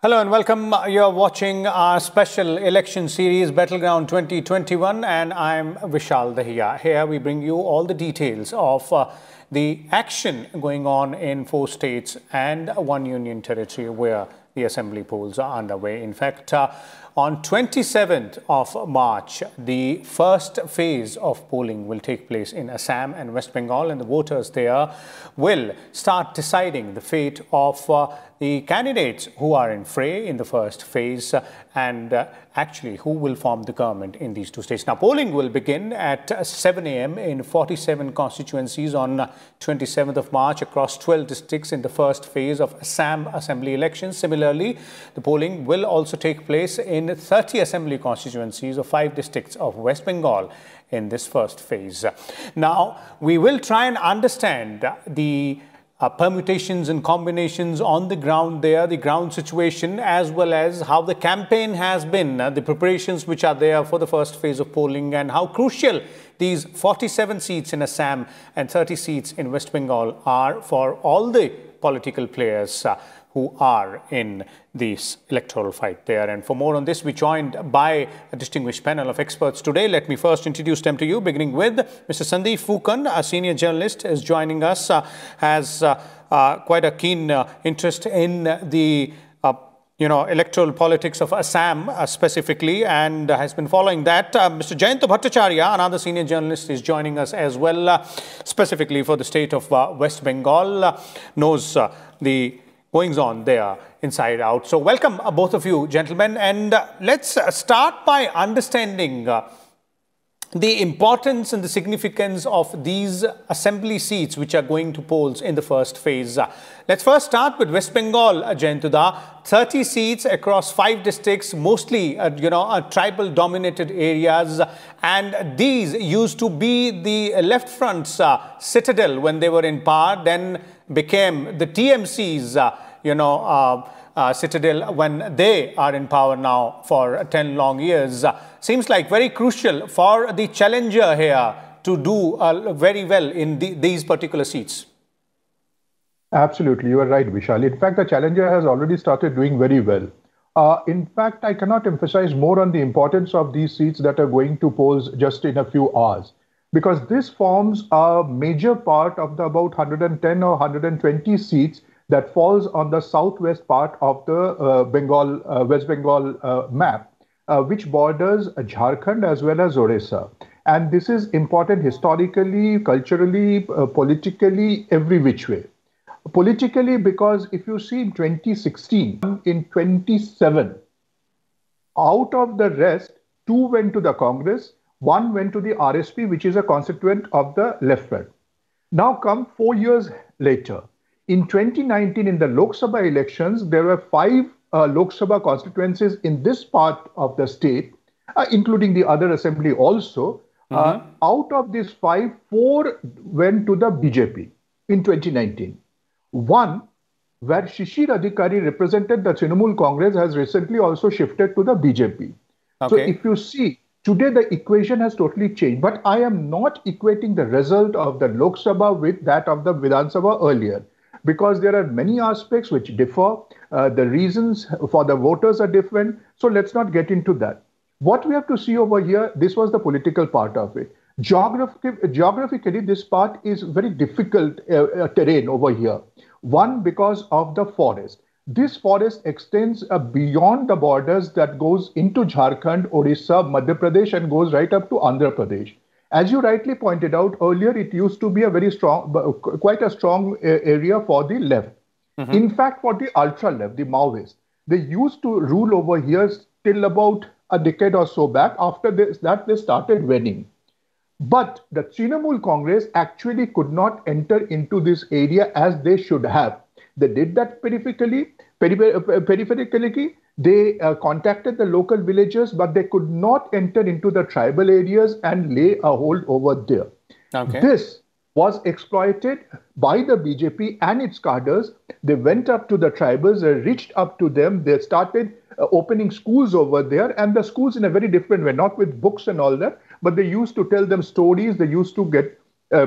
Hello and welcome. You're watching our special election series Battleground 2021 and I'm Vishal Dahiya. Here we bring you all the details of the action going on in 4 states and 1 union territory where the assembly polls are underway. In fact, on 27th of March, the first phase of polling will take place in Assam and West Bengal, and the voters there will start deciding the fate of the candidates who are in fray in the first phase and actually who will form the government in these 2 states. Now, polling will begin at 7 a.m. in 47 constituencies on 27th of March across 12 districts in the first phase of Assam Assembly elections. Similarly, the polling will also take place in 30 assembly constituencies of 5 districts of West Bengal in this first phase. Now, we will try and understand the permutations and combinations on the ground there, the ground situation, as well as how the campaign has been, the preparations which are there for the first phase of polling, and how crucial these 47 seats in Assam and 30 seats in West Bengal are for all the political players who are in this electoral fight there. And for more on this, we're joined by a distinguished panel of experts today. Let me first introduce them to you, beginning with Mr. Sandeep Phukan, a senior journalist, is joining us, has quite a keen interest in the electoral politics of Assam specifically, and has been following that. Mr. Jayanta Bhattacharya, another senior journalist, is joining us as well, specifically for the state of West Bengal, knows the goings on there inside out. So welcome both of you, gentlemen, and let's start by understanding the importance and the significance of these assembly seats which are going to polls in the first phase. Let's first start with West Bengal, Jayanta. 30 seats across 5 districts, mostly tribal dominated areas, and these used to be the left front's citadel when they were in power, then became the TMC's citadel when they are in power now for 10 long years. Seems like very crucial for the challenger here to do very well in these particular seats. Absolutely, you are right, Vishal. In fact, the challenger has already started doing very well. In fact, I cannot emphasize more on the importance of these seats that are going to polls just in a few hours, because this forms a major part of the about 110 or 120 seats that falls on the southwest part of the West Bengal map, which borders Jharkhand as well as Odisha. And this is important historically, culturally, politically, every which way. Politically, because if you see in 2016, in 27, out of the rest, 2 went to the Congress, 1 went to the RSP, which is a constituent of the left front. Now come 4 years later. In 2019, in the Lok Sabha elections, there were 5 Lok Sabha constituencies in this part of the state, including the other assembly also. Out of these 5, 4 went to the BJP in 2019. 1, where Shishir Adhikari represented the Trinamool Congress, has recently also shifted to the BJP. Okay. So if you see, today the equation has totally changed. But I am not equating the result of the Lok Sabha with that of the Vidhan Sabha earlier, because there are many aspects which differ. The reasons for the voters are different. So let's not get into that. What we have to see over here, this was the political part of it. Geographically, this part is very difficult terrain over here. 1, because of the forest. This forest extends beyond the borders that goes into Jharkhand, Odisha, Madhya Pradesh, and goes right up to Andhra Pradesh. As you rightly pointed out earlier, it used to be a very strong, quite a strong area for the left. In fact, for the ultra left, the Maoists, they used to rule over here till about a decade or so back. After this, that they started winning. But the Trinamool Congress actually could not enter into this area as they should have. They did that peripherically. They contacted the local villagers, but they could not enter into the tribal areas and lay a hold over there. Okay. This was exploited by the BJP and its cadres. They went up to the tribals, they reached up to them, they started opening schools over there, and the schools in a very different way, not with books and all that, but they used to tell them stories, they used to get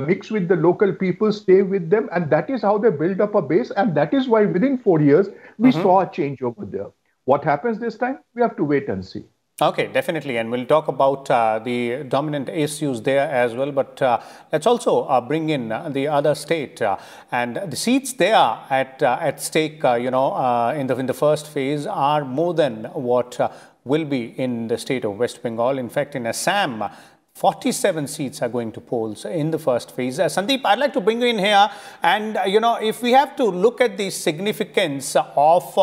mix with the local people, stay with them, and that is how they build up a base, and that is why within 4 years, we saw a change over there. What happens this time? We have to wait and see. Okay, definitely. And we'll talk about the dominant issues there as well. But let's also bring in the other state and the seats there at stake, in the first phase are more than what will be in the state of West Bengal. In fact, in Assam, 47 seats are going to polls in the first phase. Sandeep, I'd like to bring you in here. And, if we have to look at the significance of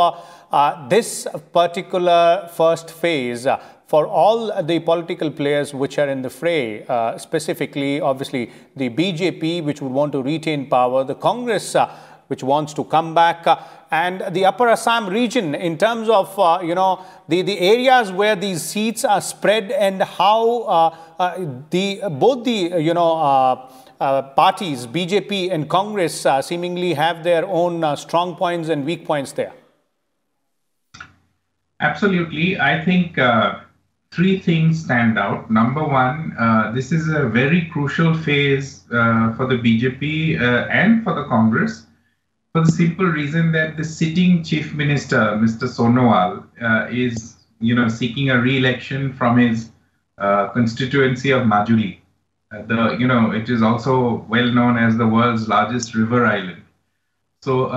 this particular first phase for all the political players which are in the fray, specifically, obviously, the BJP, which would want to retain power, the Congress, which wants to come back, and the Upper Assam region in terms of, the areas where these seats are spread and how both the parties, BJP and Congress, seemingly have their own strong points and weak points there. Absolutely. I think three things stand out. Number one, this is a very crucial phase for the BJP and for the Congress, for the simple reason that the sitting Chief Minister, Mr. Sonowal, is seeking a re-election from his constituency of Majuli. It is also well known as the world's largest river island. So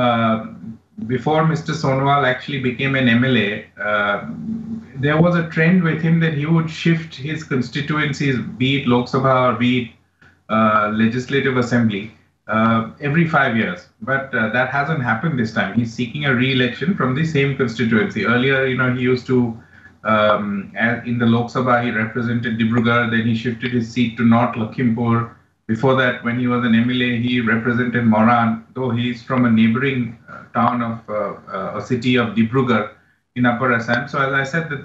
before Mr. Sonowal actually became an MLA, there was a trend with him that he would shift his constituencies, be it Lok Sabha or be it Legislative Assembly, every 5 years. But that hasn't happened this time. He's seeking a re-election from the same constituency. Earlier, he used to, in the Lok Sabha, he represented Dibrugarh, then he shifted his seat to North Lakhimpur. Before that, when he was an MLA, he represented Moran, though he's from a neighboring town of a city of Dibrugarh in Upper Assam. So as I said, that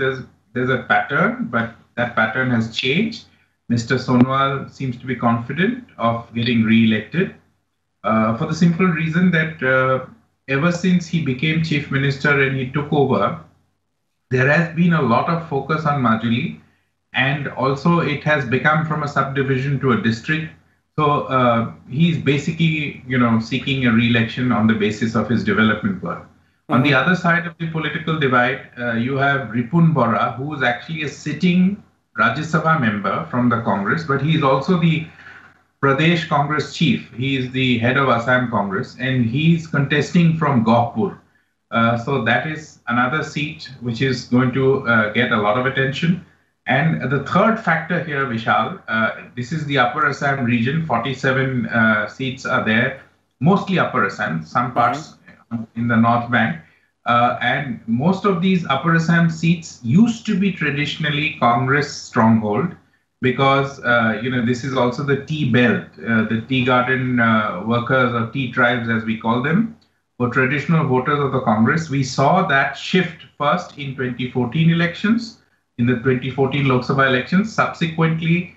there's a pattern, but that pattern has changed. Mr. Sonowal seems to be confident of getting re-elected for the simple reason that ever since he became Chief Minister and he took over, there has been a lot of focus on Majuli, and also it has become from a subdivision to a district. So he's basically, seeking a re-election on the basis of his development work. Mm-hmm. On the other side of the political divide, you have Ripun Bora, who is actually a sitting Rajya Sabha member from the Congress, but he is also the Pradesh Congress chief. He is the head of Assam Congress, and he's contesting from Gauhpur. So that is another seat which is going to get a lot of attention. And the third factor here, Vishal, this is the Upper Assam region. 47 seats are there, mostly Upper Assam, some parts in the North Bank. And most of these Upper Assam seats used to be traditionally Congress stronghold because, this is also the tea belt, the tea garden workers or tea tribes, as we call them, were traditional voters of the Congress. We saw that shift first in 2014 elections. In the 2014 Lok Sabha elections, subsequently,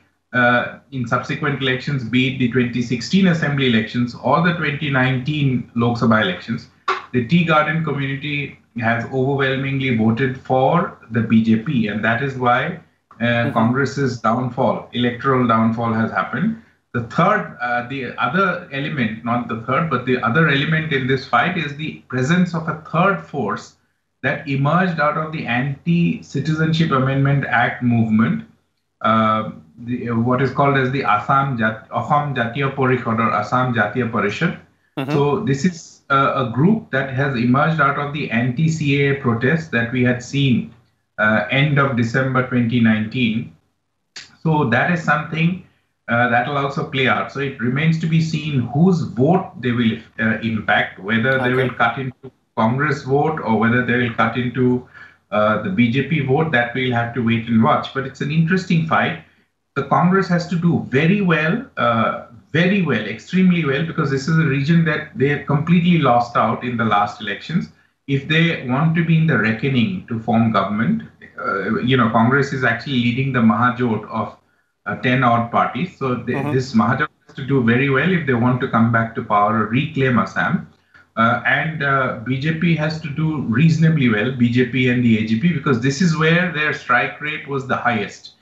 in subsequent elections, be it the 2016 Assembly elections or the 2019 Lok Sabha elections, the tea garden community has overwhelmingly voted for the BJP, and that is why Congress's downfall, electoral downfall, has happened. The third, the other element, not the third, but the other element in this fight is the presence of a third force that emerged out of the Anti-Citizenship Amendment Act movement, what is called as the Assam Jatiya Parishad or Assam Jatiya Parishad. Mm-hmm. So this is a group that has emerged out of the anti-CAA protests that we had seen end of December 2019. So that is something that will also play out. So it remains to be seen whose vote they will impact, whether they will cut into Congress vote or whether they will cut into the BJP vote. That we'll have to wait and watch. But it's an interesting fight. The Congress has to do very well, extremely well, because this is a region that they completely lost out in the last elections. If they want to be in the reckoning to form government, Congress is actually leading the Mahajot of 10 odd parties. So this Mahajot has to do very well if they want to come back to power or reclaim Assam. And BJP has to do reasonably well, BJP and the AGP, because this is where their strike rate was the highest.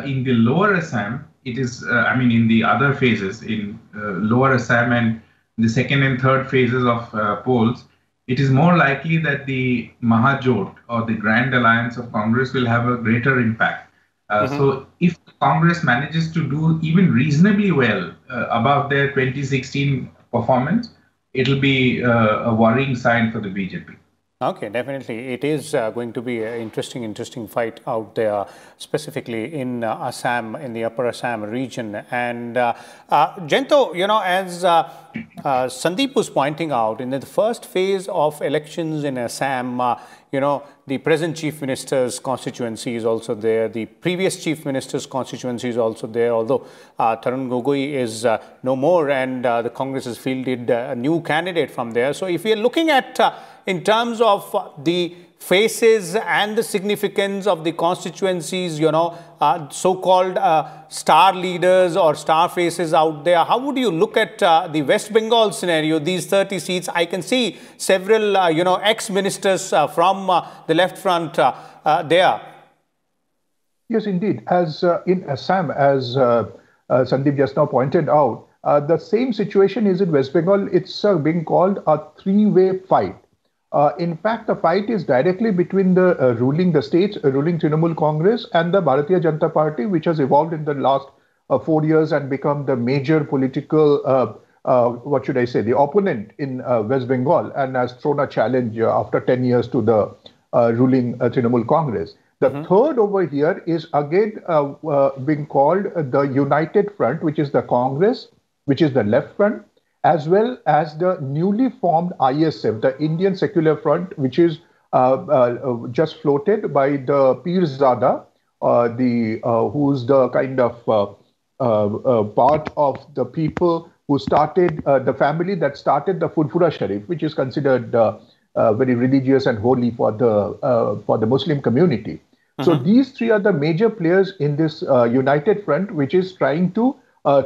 In the lower Assam, it is, in the other phases, in lower Assam and the second and third phases of polls, it is more likely that the Mahajot or the Grand Alliance of Congress will have a greater impact. So if Congress manages to do even reasonably well above their 2016 performance, it'll be a worrying sign for the BJP. Okay, definitely. It is going to be an interesting fight out there, specifically in Assam, in the upper Assam region. And Jayanta, as Sandeep was pointing out, in the first phase of elections in Assam, the present chief minister's constituency is also there. The previous chief minister's constituency is also there, although Tarun Gogoi is no more, and the Congress has fielded a new candidate from there. So if we are looking at in terms of the faces and the significance of the constituencies, so-called star leaders or star faces out there, how would you look at the West Bengal scenario, these 30 seats? I can see several, ex-ministers from the left front there. Yes, indeed. As in Assam, as Sandeep just now pointed out, the same situation is in West Bengal. It's being called a three-way fight. In fact, the fight is directly between the ruling Trinamool Congress and the Bharatiya Janata Party, which has evolved in the last 4 years and become the major political, the opponent in West Bengal, and has thrown a challenge after 10 years to the ruling Trinamool Congress. The third over here is again being called the United Front, which is the Congress, which is the left front, as well as the newly formed ISF, the Indian Secular Front, which is just floated by the Pirzada, who's the kind of part of the people who started, the family that started the Furfura Sharif, which is considered very religious and holy for the Muslim community. So these three are the major players in this United Front, which is trying to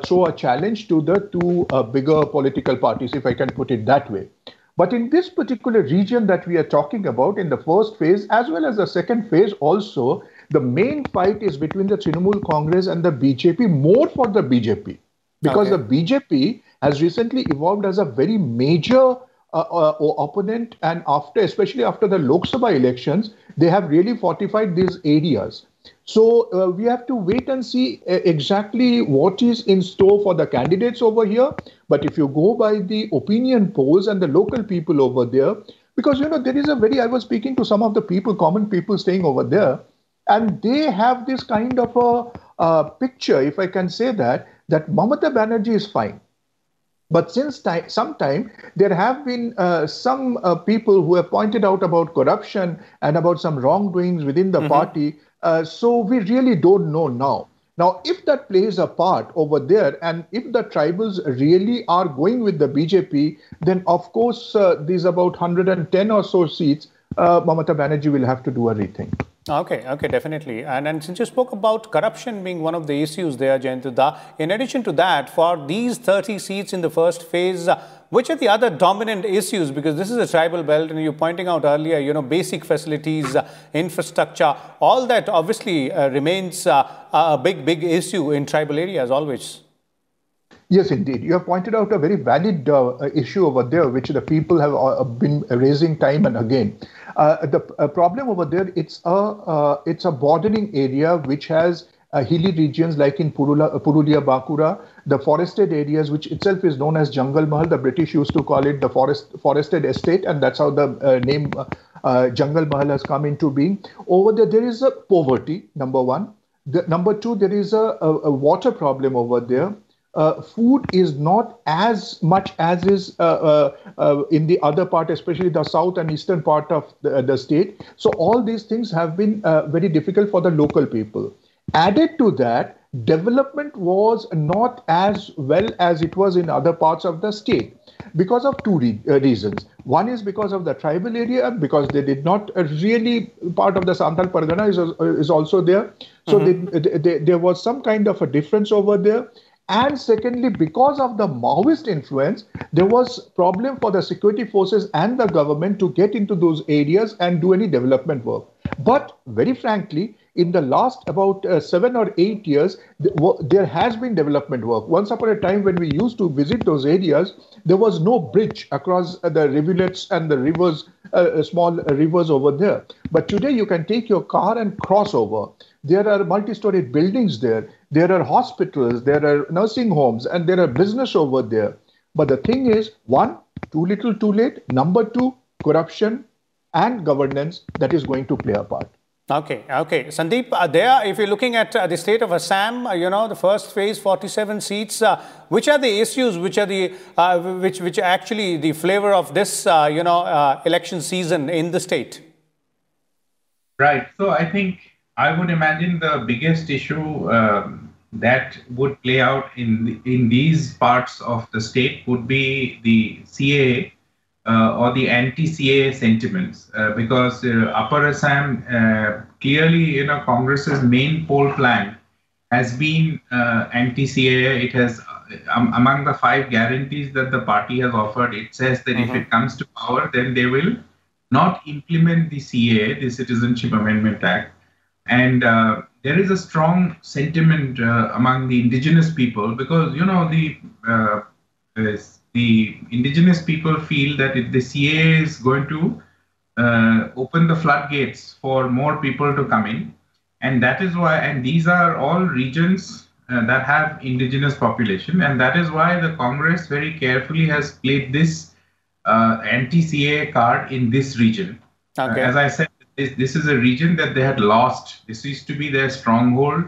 throw a challenge to the two bigger political parties, if I can put it that way. But in this particular region that we are talking about, in the first phase, as well as the second phase also, the main fight is between the Trinamool Congress and the BJP, more for the BJP. Because the BJP has recently evolved as a very major opponent, and especially after the Lok Sabha elections, they have really fortified these areas. So we have to wait and see exactly what is in store for the candidates over here. But if you go by the opinion polls and the local people over there, because, there is I was speaking to some of the people, common people staying over there, and they have this kind of a picture, if I can say that Mamata Banerjee is fine. But since some time, there have been some people who have pointed out about corruption and about some wrongdoings within the party. So we really don't know now. Now, if that plays a part over there, and if the tribals really are going with the BJP, then of course, these about 110 or so seats, Mamata Banerjee will have to do a rethink. Okay, definitely. And since you spoke about corruption being one of the issues there, Jayanta, in addition to that, for these 30 seats in the first phase, which are the other dominant issues? Because this is a tribal belt, and you're pointing out earlier, basic facilities, infrastructure, all that obviously remains a big issue in tribal areas always. Yes, indeed. You have pointed out a very valid issue over there, which the people have been raising time and again. The problem over there, it's a bordering area which has hilly regions like in Purulia, Bankura, the forested areas, which itself is known as Jungle Mahal. The British used to call it the forested estate, and that's how the name Jungle Mahal has come into being. Over there is a poverty, number one. Number two, there is a water problem over there. Food is not as much as is in the other part, especially the south and eastern part of the state. So all these things have been very difficult for the local people. Added to that, development was not as well as it was in other parts of the state because of two reasons. One is because of the tribal area, because they did not really, part of the Santhal Pargana is also there. So there was some kind of a difference over there. And secondly, because of the Maoist influence, there was problem for the security forces and the government to get into those areas and do any development work. But very frankly, in the last about 7 or 8 years, there has been development work. Once upon a time, when we used to visit those areas, there was no bridge across the rivulets and the rivers, small rivers over there. But today, you can take your car and cross over. There are multi-storied buildings there. There are hospitals, there are nursing homes, and there are business over there. But the thing is, one, too little, too late. Number two, corruption and governance that is going to play a part. Okay. Sandeep, there, if you're looking at the state of Assam, the first phase, 47 seats, which are the issues, which are the, which are actually the flavor of this, election season in the state? Right. So I think I would imagine the biggest issue that would play out in these parts of the state would be the CAA or the anti-CAA sentiments, because Upper Assam clearly, Congress's main poll plank has been anti-CAA. It has among the 5 guarantees that the party has offered. It says that if it comes to power, then they will not implement the CAA, the Citizenship Amendment Act. And there is a strong sentiment among the indigenous people, because the indigenous people feel that if the CAA is going to open the floodgates for more people to come in, and that is why, and these are all regions that have indigenous population, and that is why the Congress very carefully has played this anti-CAA card in this region. Okay. As I said, this is a region that they had lost. This used to be their stronghold,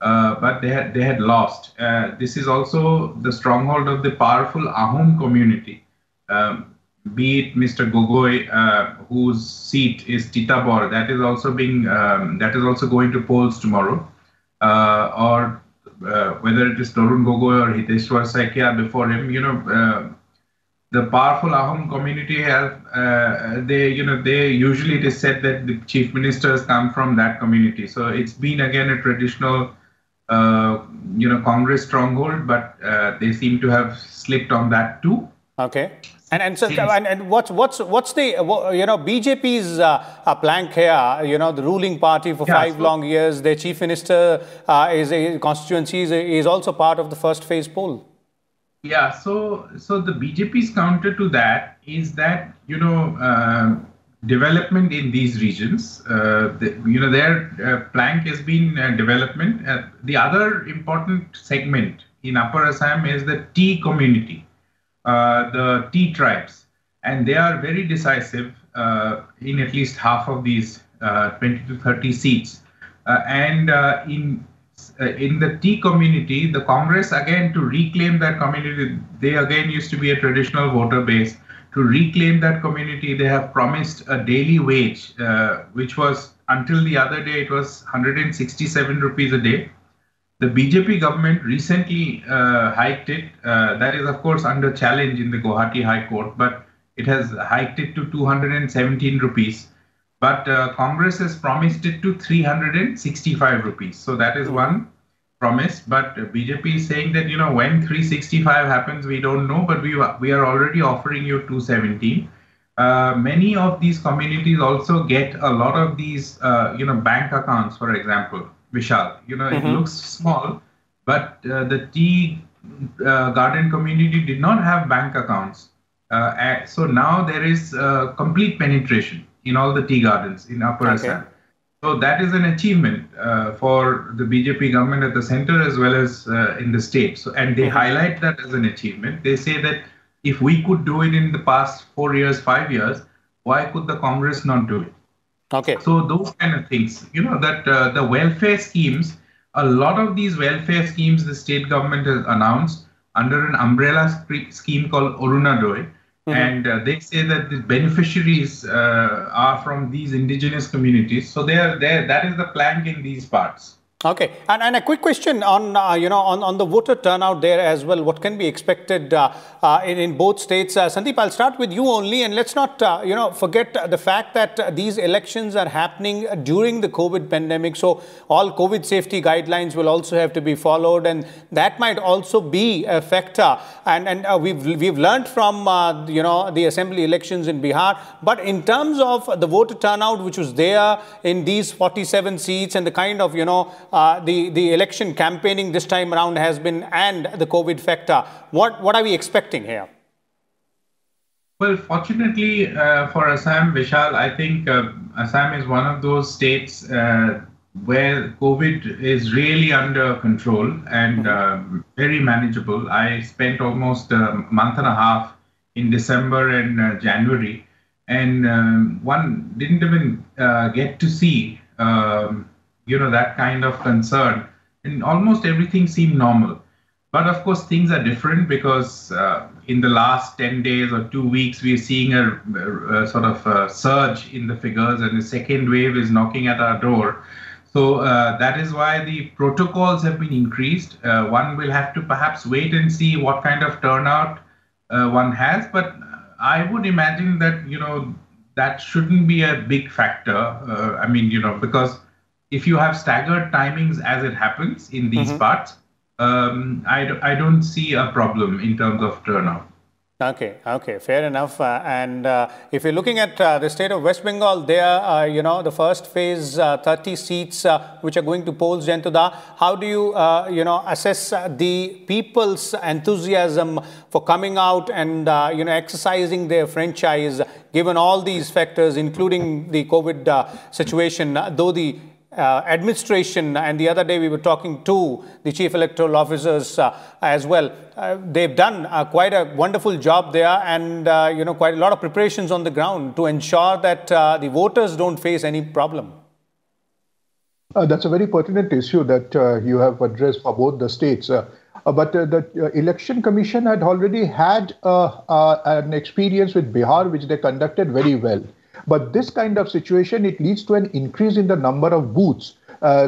but they had lost. This is also the stronghold of the powerful Ahom community, be it Mr. Gogoi, whose seat is Titabor. That is also going to polls tomorrow, or whether it is Torun Gogoi or Hiteshwar Saikia before him. The powerful Ahom community have, they usually it is said that the chief ministers come from that community. So it's been again a traditional, Congress stronghold, but they seem to have slipped on that too. Okay. And what's the BJP's plank here? The ruling party for 5 long years. Their chief minister is a constituencies is also part of the first phase poll. Yeah, so the BJP's counter to that is that, development in these regions, their plank has been development. The other important segment in Upper Assam is the tea community, the tea tribes, and they are very decisive in at least half of these 20 to 30 seats. In the tea community, the Congress, again, to reclaim that community, they again used to be a traditional voter base. To reclaim that community, they have promised a daily wage, which was, until the other day, it was 167 rupees a day. The BJP government recently hiked it. That is, of course, under challenge in the Guwahati High Court, but it has hiked it to 217 rupees. But Congress has promised it to 365 rupees. So that is one promise. But BJP is saying that, when 365 happens, we don't know, but we are already offering you 217. Many of these communities also get a lot of these, bank accounts, for example, Vishal. It looks small, but the tea garden community did not have bank accounts. So now there is complete penetration in all the tea gardens in Upper Assam. So that is an achievement for the BJP government at the center as well as in the state. So, and they highlight that as an achievement. They say that if we could do it in the past 4 years, 5 years, why could the Congress not do it? Okay. So those kind of things, that the welfare schemes, a lot of these welfare schemes the state government has announced under an umbrella scheme called Arunodaya. And they say that the beneficiaries are from these indigenous communities. So they are there. That is the plank in these parts. Okay, and a quick question on on the voter turnout there as well. What can be expected in both states? Sandeep, I'll start with you only, and let's not forget the fact that these elections are happening during the COVID pandemic. So all COVID safety guidelines will also have to be followed, and that might also be a factor. And we've learned from the assembly elections in Bihar, but in terms of the voter turnout which was there in these 47 seats and the kind of the election campaigning this time around has been, and the COVID factor, what are we expecting here? Well, fortunately for Assam, Vishal, I think Assam is one of those states where COVID is really under control and very manageable. I spent almost a month and a half in December and January, and one didn't even get to see that kind of concern, and almost everything seemed normal. But of course, things are different because in the last 10 days or 2 weeks, we're seeing a sort of a surge in the figures, and the second wave is knocking at our door. So that is why the protocols have been increased. One will have to perhaps wait and see what kind of turnout one has, but I would imagine that that shouldn't be a big factor. I mean, because if you have staggered timings as it happens in these parts, I don't see a problem in terms of turnout. Okay, fair enough. And if you're looking at the state of West Bengal, there, the first phase, 30 seats which are going to polls, Jayanta, how do you, assess the people's enthusiasm for coming out and, exercising their franchise, given all these factors, including the COVID situation, though the administration, and the other day we were talking to the chief electoral officers as well. They've done quite a wonderful job there, and quite a lot of preparations on the ground to ensure that the voters don't face any problem. That's a very pertinent issue that you have addressed for both the states. But the Election Commission had already had an experience with Bihar, which they conducted very well. But this kind of situation, it leads to an increase in the number of booths.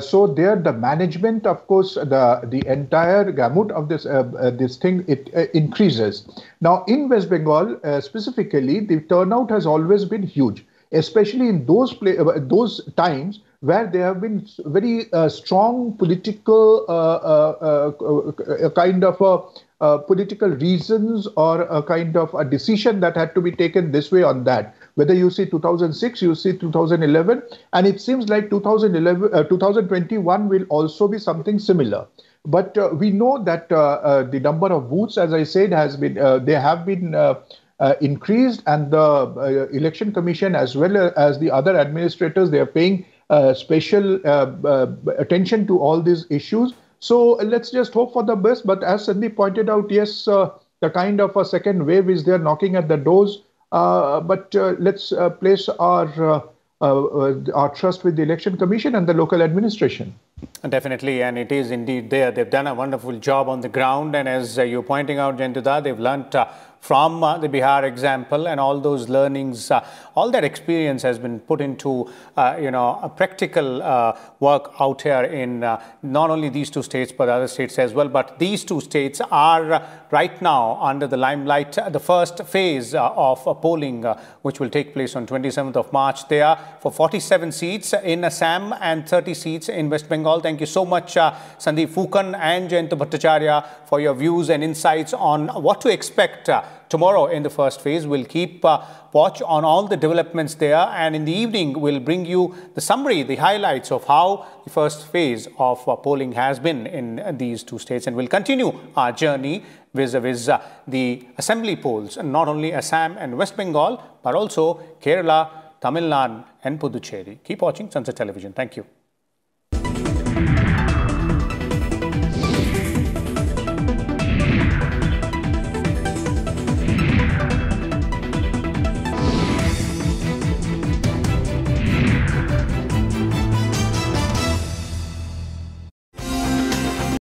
So there, the management, of course, the entire gamut of this thing, it increases. Now, in West Bengal specifically, the turnout has always been huge, especially in those times where there have been very strong political kind of political reasons, or a kind of a decision that had to be taken this way on that. Whether you see 2006, you see 2011, and it seems like 2021 will also be something similar. But we know that the number of booths, as I said, they have been increased, and the Election Commission, as well as the other administrators, they are paying special attention to all these issues. So let's just hope for the best. But as Sandeep pointed out, yes, the kind of a second wave is there knocking at the doors. But let's place our trust with the Election Commission and the local administration. Definitely, and it is indeed there. They've done a wonderful job on the ground, and as you're pointing out, Jayanta, they've learnt from the Bihar example, and all those learnings, all that experience has been put into a practical work out here in not only these two states but other states as well. But these two states are right now under the limelight. The first phase of polling, which will take place on 27th of March, there for 47 seats in Assam and 30 seats in West Bengal. Thank you so much, Sandeep, Phukan and Jayanta Bhattacharya, for your views and insights on what to expect tomorrow in the first phase. We'll keep watch on all the developments there, and in the evening we'll bring you the summary, the highlights of how the first phase of polling has been in these two states, and we'll continue our journey vis-a-vis the assembly polls, not only Assam and West Bengal but also Kerala, Tamil Nadu and Puducherry. Keep watching Sunset Television. Thank you.